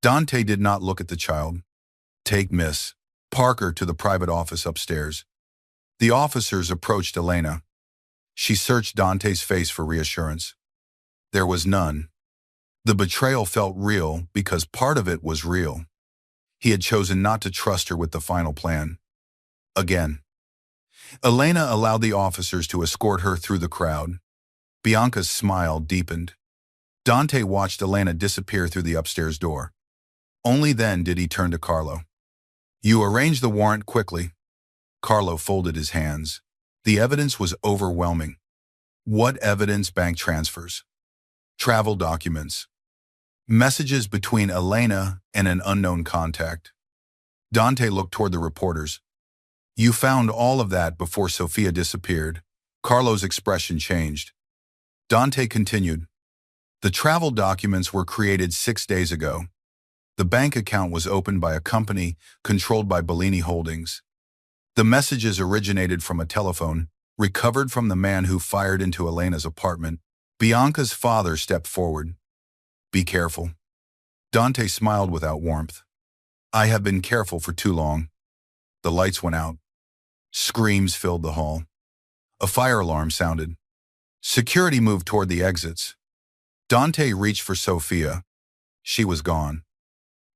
Dante did not look at the child. Take Miss Parker to the private office upstairs. The officers approached Elena. She searched Dante's face for reassurance. There was none. The betrayal felt real because part of it was real. He had chosen not to trust her with the final plan. Again. Elena allowed the officers to escort her through the crowd. Bianca's smile deepened. Dante watched Elena disappear through the upstairs door. Only then did he turn to Carlo. You arranged the warrant quickly. Carlo folded his hands. The evidence was overwhelming. What evidence? Bank transfers, travel documents, messages between Elena and an unknown contact. Dante looked toward the reporters. You found all of that before Sophia disappeared. Carlo's expression changed. Dante continued. The travel documents were created 6 days ago. The bank account was opened by a company controlled by Bellini Holdings. The messages originated from a telephone recovered from the man who fired into Elena's apartment. Bianca's father stepped forward. Be careful. Dante smiled without warmth. I have been careful for too long. The lights went out. Screams filled the hall. A fire alarm sounded. Security moved toward the exits. Dante reached for Sophia. She was gone.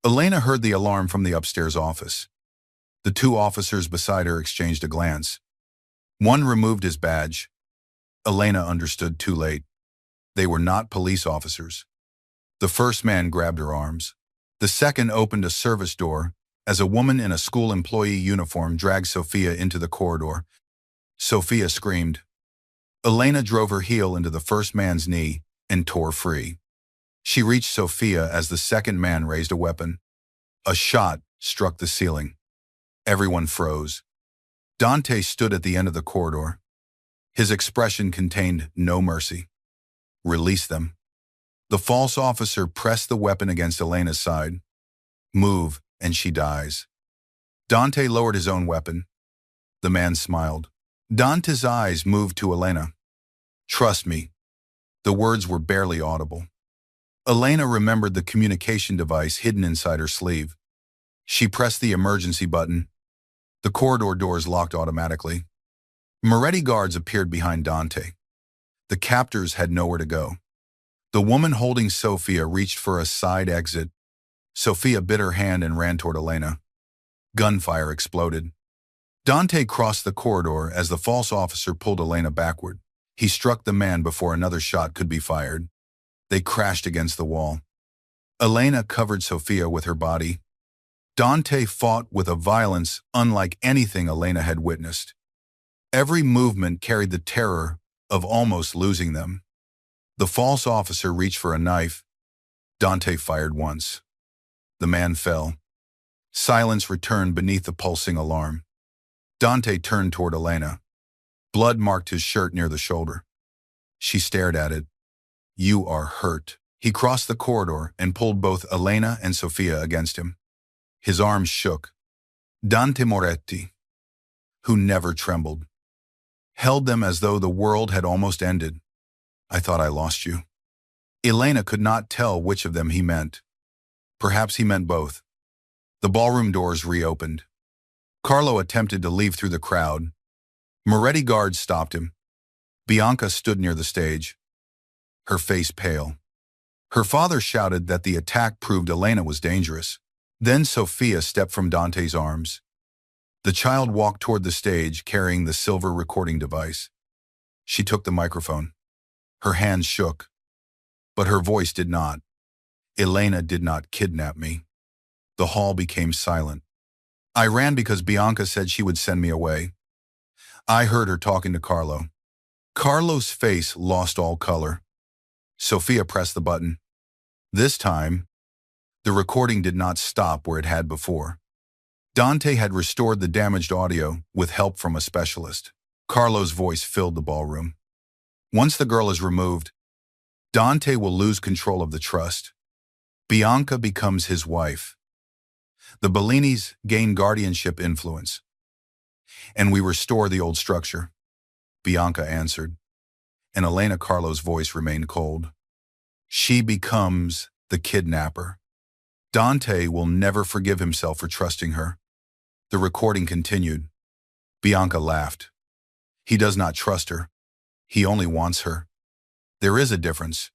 Elena heard the alarm from the upstairs office. The two officers beside her exchanged a glance. One removed his badge. Elena understood too late. They were not police officers. The first man grabbed her arms. The second opened a service door as a woman in a school employee uniform dragged Sophia into the corridor. Sophia screamed. Elena drove her heel into the first man's knee and tore free. She reached Sophia as the second man raised a weapon. A shot struck the ceiling. Everyone froze. Dante stood at the end of the corridor. His expression contained no mercy. Release them. The false officer pressed the weapon against Elena's side. Move, and she dies. Dante lowered his own weapon. The man smiled. Dante's eyes moved to Elena. Trust me. The words were barely audible. Elena remembered the communication device hidden inside her sleeve. She pressed the emergency button. The corridor doors locked automatically. Moretti guards appeared behind Dante. The captors had nowhere to go. The woman holding Sophia reached for a side exit. Sophia bit her hand and ran toward Elena. Gunfire exploded. Dante crossed the corridor as the false officer pulled Elena backward. He struck the man before another shot could be fired. They crashed against the wall. Elena covered Sophia with her body. Dante fought with a violence unlike anything Elena had witnessed. Every movement carried the terror of almost losing them. The false officer reached for a knife. Dante fired once. The man fell. Silence returned beneath the pulsing alarm. Dante turned toward Elena. Blood marked his shirt near the shoulder. She stared at it. You are hurt. He crossed the corridor and pulled both Elena and Sophia against him. His arms shook. Dante Moretti, who never trembled, held them as though the world had almost ended. I thought I lost you. Elena could not tell which of them he meant. Perhaps he meant both. The ballroom doors reopened. Carlo attempted to leave through the crowd. Moretti guards stopped him. Bianca stood near the stage, her face pale. Her father shouted that the attack proved Elena was dangerous. Then Sophia stepped from Dante's arms. The child walked toward the stage carrying the silver recording device. She took the microphone. Her hands shook, but her voice did not. Elena did not kidnap me. The hall became silent. I ran because Bianca said she would send me away. I heard her talking to Carlo. Carlo's face lost all color. Sophia pressed the button. This time, the recording did not stop where it had before. Dante had restored the damaged audio with help from a specialist. Carlo's voice filled the ballroom. Once the girl is removed, Dante will lose control of the trust. Bianca becomes his wife. The Bellinis gain guardianship influence. And we restore the old structure. Bianca answered, and Elena Carlo's voice remained cold. She becomes the kidnapper. Dante will never forgive himself for trusting her. The recording continued. Bianca laughed. He does not trust her. He only wants her. There is a difference.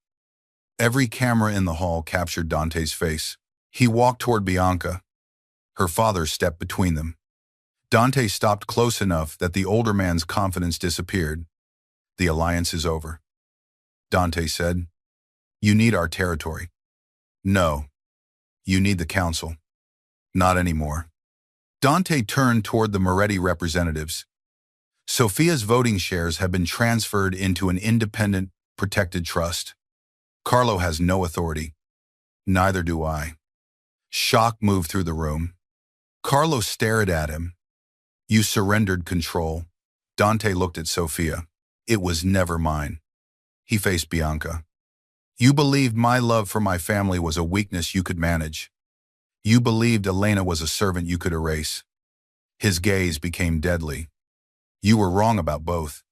Every camera in the hall captured Dante's face. He walked toward Bianca. Her father stepped between them. Dante stopped close enough that the older man's confidence disappeared. The alliance is over. Dante said, "You need our territory." "No. You need the council." "Not anymore." Dante turned toward the Moretti representatives. Sofia's voting shares have been transferred into an independent, protected trust. Carlo has no authority. Neither do I. Shock moved through the room. Carlo stared at him. "You surrendered control." Dante looked at Sofia. "It was never mine." He faced Bianca. "You believed my love for my family was a weakness you could manage. You believed Elena was a servant you could erase." His gaze became deadly. "You were wrong about both."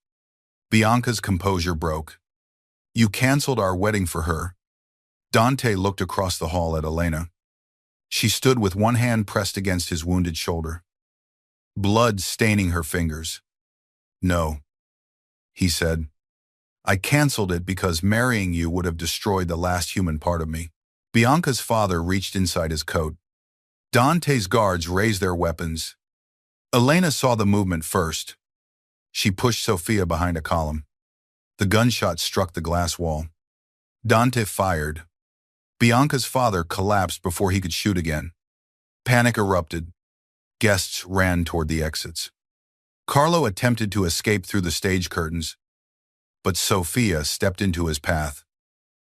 Bianca's composure broke. "You canceled our wedding for her." Dante looked across the hall at Elena. She stood with one hand pressed against his wounded shoulder, blood staining her fingers. "No," he said. "I canceled it because marrying you would have destroyed the last human part of me." Bianca's father reached inside his coat. Dante's guards raised their weapons. Elena saw the movement first. She pushed Sofia behind a column. The gunshot struck the glass wall. Dante fired. Bianca's father collapsed before he could shoot again. Panic erupted. Guests ran toward the exits. Carlo attempted to escape through the stage curtains, but Sofia stepped into his path.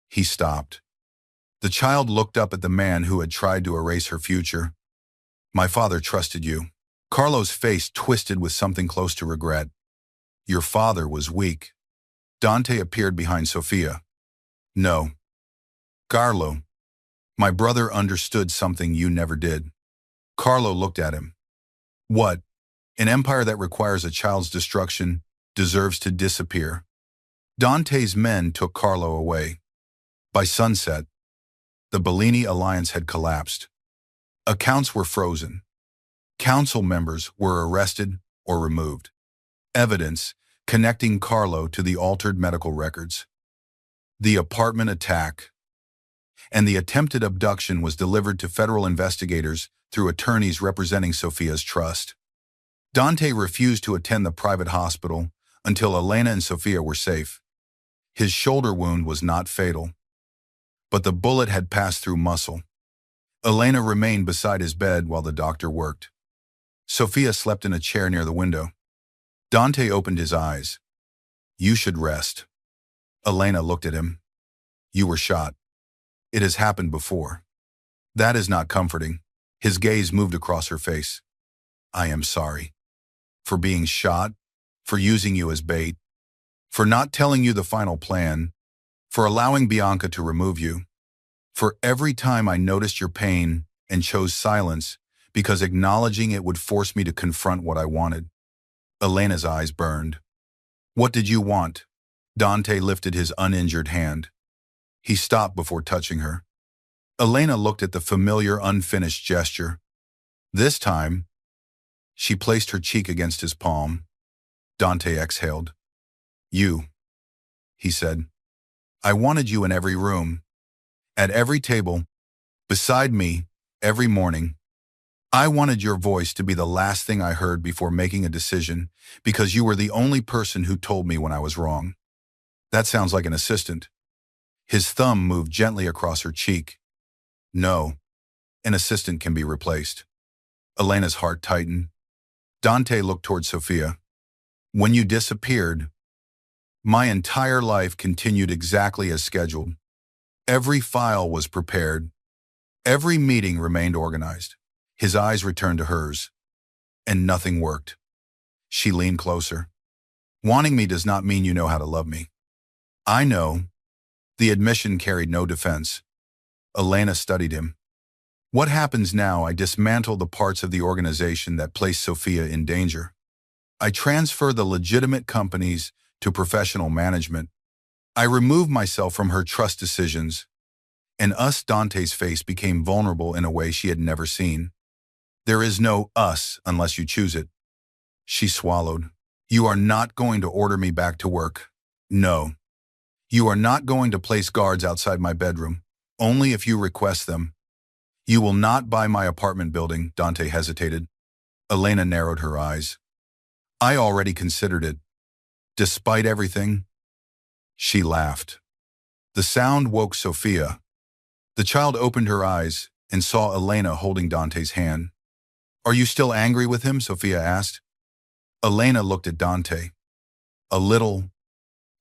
He stopped. The child looked up at the man who had tried to erase her future. "My father trusted you." Carlo's face twisted with something close to regret. "Your father was weak." Dante appeared behind Sofia. "No. Carlo, my brother understood something you never did." Carlo looked at him. "What? An empire that requires a child's destruction deserves to disappear." Dante's men took Carlo away. By sunset, the Bellini alliance had collapsed. Accounts were frozen. Council members were arrested or removed. Evidence connecting Carlo to the altered medical records. The apartment attack and the attempted abduction was delivered to federal investigators through attorneys representing Sofia's trust. Dante refused to attend the private hospital until Elena and Sofia were safe. His shoulder wound was not fatal, but the bullet had passed through muscle. Elena remained beside his bed while the doctor worked. Sofia slept in a chair near the window. Dante opened his eyes. "You should rest." Elena looked at him. "You were shot. It has happened before." "That is not comforting." His gaze moved across her face. "I am sorry. For being shot, for using you as bait, for not telling you the final plan, for allowing Bianca to remove you, for every time I noticed your pain and chose silence because acknowledging it would force me to confront what I wanted." Elena's eyes burned. "What did you want?" Dante lifted his uninjured hand. He stopped before touching her. Elena looked at the familiar unfinished gesture. This time, she placed her cheek against his palm. Dante exhaled. "You," he said. "I wanted you in every room, at every table, beside me, every morning. I wanted your voice to be the last thing I heard before making a decision because you were the only person who told me when I was wrong." "That sounds like an assistant." His thumb moved gently across her cheek. "No, an assistant can be replaced." Elena's heart tightened. Dante looked toward Sofia. "When you disappeared, my entire life continued exactly as scheduled. Every file was prepared. Every meeting remained organized." His eyes returned to hers. "And nothing worked." She leaned closer. "Wanting me does not mean you know how to love me." "I know." The admission carried no defense. Elena studied him. "What happens now? I dismantle the parts of the organization that place Sofia in danger. I transfer the legitimate companies to professional management. I removed myself from her trust decisions, and Dante's face became vulnerable in a way she had never seen. There is no us unless you choose it. She swallowed. You are not going to order me back to work. No. You are not going to place guards outside my bedroom, only if you request them. You will not buy my apartment building, Dante hesitated. Elena narrowed her eyes. I already considered it. Despite everything, she laughed. The sound woke Sophia. The child opened her eyes and saw Elena holding Dante's hand. Are you still angry with him? Sophia asked. Elena looked at Dante. A little.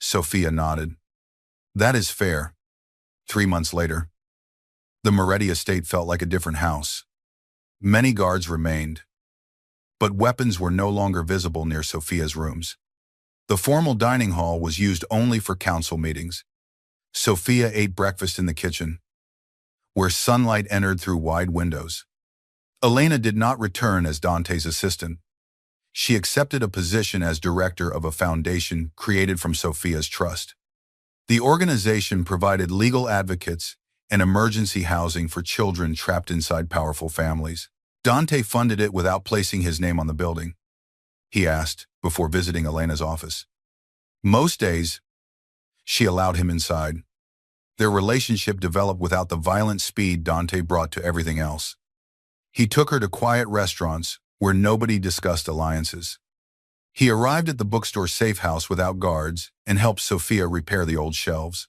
Sophia nodded. That is fair. 3 months later, the Moretti estate felt like a different house. Many guards remained, but weapons were no longer visible near Sophia's rooms. The formal dining hall was used only for council meetings. Sophia ate breakfast in the kitchen, where sunlight entered through wide windows. Elena did not return as Dante's assistant. She accepted a position as director of a foundation created from Sophia's trust. The organization provided legal advocates and emergency housing for children trapped inside powerful families. Dante funded it without placing his name on the building. He asked before visiting Elena's office. Most days, she allowed him inside. Their relationship developed without the violent speed Dante brought to everything else. He took her to quiet restaurants where nobody discussed alliances. He arrived at the bookstore safe house without guards and helped Sophia repair the old shelves.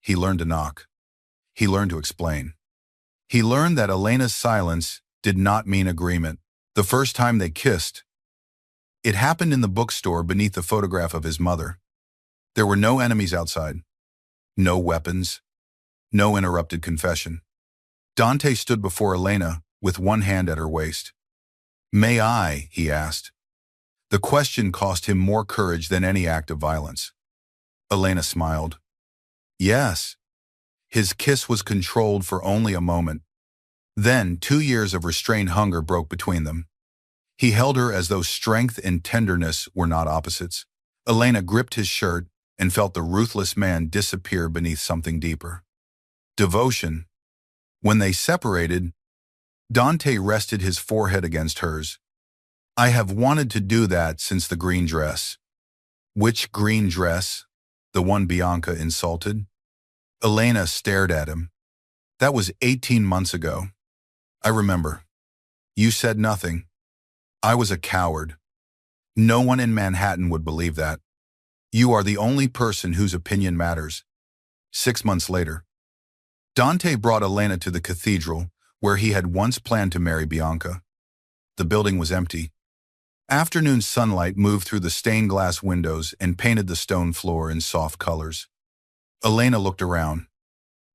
He learned to knock. He learned to explain. He learned that Elena's silence did not mean agreement. The first time they kissed, it happened in the bookstore beneath the photograph of his mother. There were no enemies outside, no weapons, no interrupted confession. Dante stood before Elena with one hand at her waist. May I? He asked. The question cost him more courage than any act of violence. Elena smiled. Yes. His kiss was controlled for only a moment. Then 2 years of restrained hunger broke between them. He held her as though strength and tenderness were not opposites. Elena gripped his shirt and felt the ruthless man disappear beneath something deeper. Devotion. When they separated, Dante rested his forehead against hers. I have wanted to do that since the green dress. Which green dress? The one Bianca insulted? Elena stared at him. That was 18 months ago. I remember. You said nothing. I was a coward. No one in Manhattan would believe that. You are the only person whose opinion matters. 6 months later, Dante brought Elena to the cathedral where he had once planned to marry Bianca. The building was empty. Afternoon sunlight moved through the stained glass windows and painted the stone floor in soft colors. Elena looked around.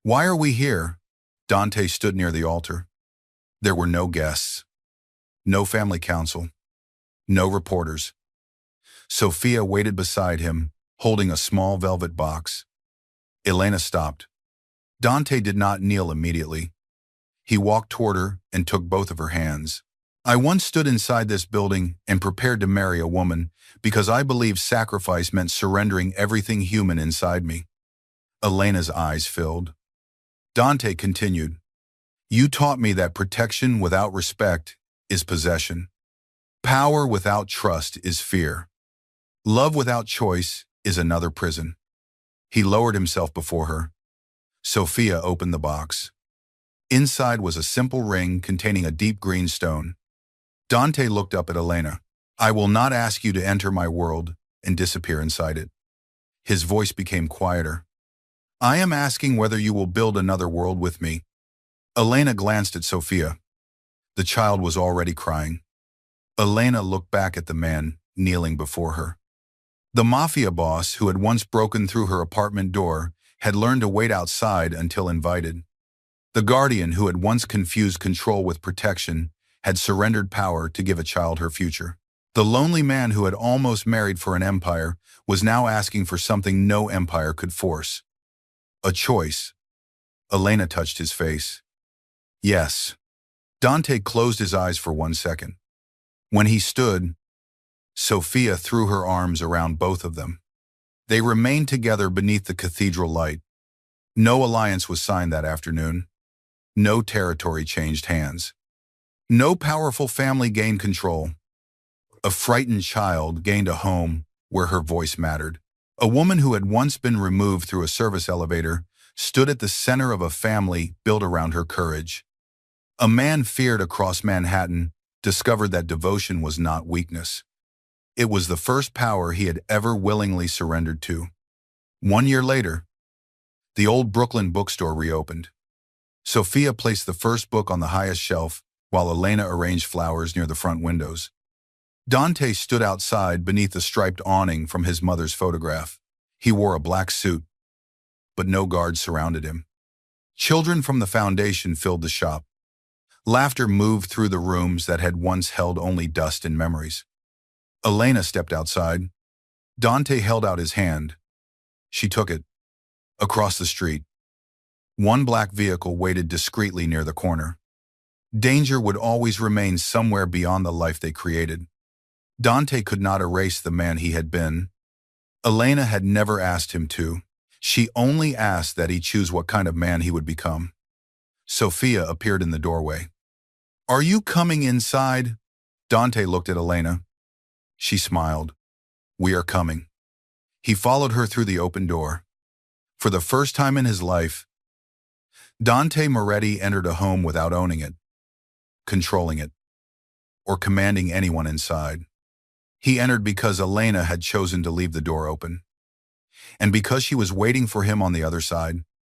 Why are we here? Dante stood near the altar. There were no guests, no family council, no reporters. Sophia waited beside him, holding a small velvet box. Elena stopped. Dante did not kneel immediately. He walked toward her and took both of her hands. I once stood inside this building and prepared to marry a woman because I believed sacrifice meant surrendering everything human inside me. Elena's eyes filled. Dante continued, You taught me that protection without respect is possession. Power without trust is fear. Love without choice is another prison. He lowered himself before her. Sophia opened the box. Inside was a simple ring containing a deep green stone. Dante looked up at Elena. I will not ask you to enter my world and disappear inside it. His voice became quieter. I am asking whether you will build another world with me. Elena glanced at Sophia. The child was already crying. Elena looked back at the man kneeling before her. The mafia boss who had once broken through her apartment door had learned to wait outside until invited. The guardian who had once confused control with protection had surrendered power to give a child her future. The lonely man who had almost married for an empire was now asking for something no empire could force. A choice. Elena touched his face. Yes. Dante closed his eyes for 1 second. When he stood, Sophia threw her arms around both of them. They remained together beneath the cathedral light. No alliance was signed that afternoon. No territory changed hands. No powerful family gained control. A frightened child gained a home where her voice mattered. A woman who had once been removed through a service elevator stood at the center of a family built around her courage. A man feared across Manhattan discovered that devotion was not weakness. It was the first power he had ever willingly surrendered to. 1 year later, the old Brooklyn bookstore reopened. Sophia placed the first book on the highest shelf, while Elena arranged flowers near the front windows. Dante stood outside beneath the striped awning from his mother's photograph. He wore a black suit, but no guards surrounded him. Children from the foundation filled the shop. Laughter moved through the rooms that had once held only dust and memories. Elena stepped outside. Dante held out his hand. She took it. Across the street, one black vehicle waited discreetly near the corner. Danger would always remain somewhere beyond the life they created. Dante could not erase the man he had been. Elena had never asked him to. She only asked that he choose what kind of man he would become. Sophia appeared in the doorway. "Are you coming inside?" Dante looked at Elena. She smiled. "We are coming." He followed her through the open door. For the first time in his life, Dante Moretti entered a home without owning it, controlling it, or commanding anyone inside. He entered because Elena had chosen to leave the door open, and because she was waiting for him on the other side.